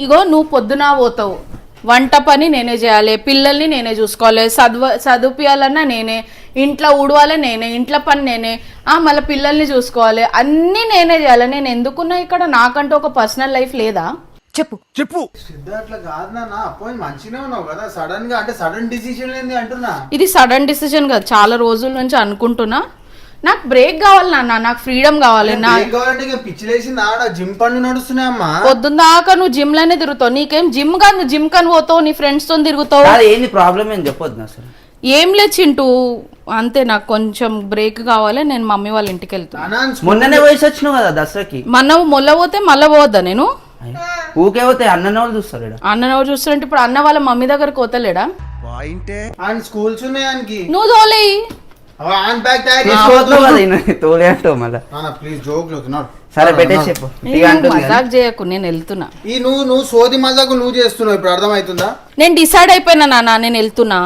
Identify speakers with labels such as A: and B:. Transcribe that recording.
A: ఇగో నువ్వు పొద్దున పోతావు, వంట పని నేనే చేయాలి, పిల్లల్ని నేనే చూసుకోవాలి, చదివిపియాలన్నా నేనే, ఇంట్లో ఊడవాలి నేనే, ఇంట్లో పని నేనే, మళ్ళీ పిల్లల్ని చూసుకోవాలి, అన్నీ నేనే చేయాలి. నేను ఎందుకున్నా ఇక్కడ? నాకంటూ ఒక పర్సనల్ లైఫ్ లేదా? చెప్పు
B: చెప్పు.
C: అట్లా కాదు నాన్న, అప్పుడు మంచిగా ఉన్నావు కదా, సడన్ గా అంటే సడన్ డిసిషన్ ఏంది అంటున్నా.
A: ఇది సడన్ డిసిజన్ కాదు, చాలా రోజుల నుంచి అనుకుంటున్నా. నాకు బ్రేక్ కావాలి నాన్న, నాకు ఫ్రీడమ్ కావాలి.
C: పిచ్చిలేసింది ఆడ జిమ్ పనులు నడుస్తున్నాయమ్మా.
A: పొద్దున్న దాకా నువ్వు జిమ్ లోనే తిరుగుతావు, నీకేం జిమ్ కాదు, నువ్వు జిమ్ కని పోతావు, నీ ఫ్రెండ్స్ తో తిరుగుతావు.
B: ఏంది ప్రాబ్లం ఏం చెప్పొద్దు అసలు.
A: ఏం లేదు చింటూ, అంతే, నాకు కొంచెం బ్రేక్ కావాలి. నేను మమ్మీ వాళ్ళ ఇంటికి వెళ్తాను.
B: మొన్ననే వయసు వచ్చినావు కదా దసరాకి.
A: మొల్ల పోతే మళ్ళా పోవద్దా నేను?
B: ఊకే పోతే అన్న వాళ్ళు చూస్తారు.
A: అన్న ఎవరు చూస్తారంటే ఇప్పుడు అన్న వాళ్ళ మమ్మీ దగ్గరకు పోతలేడా?
C: స్కూల్స్ ఉన్నాయానికి
A: నువ్వు తోలే
B: తోలే అంటావు మళ్ళా.
C: ప్లీజ్ జోక్
B: సరే పెట్టేసి చెప్పు.
A: మజాక్ చేయకు, నేను వెళ్తున్నా.
C: నువ్వు సోది మజాకు నువ్వు చేస్తున్నావు, ఇప్పుడు అర్థమవుతుందా?
A: నేను డిసైడ్ అయిపోయినా నాన్న, నేను వెళ్తున్నా.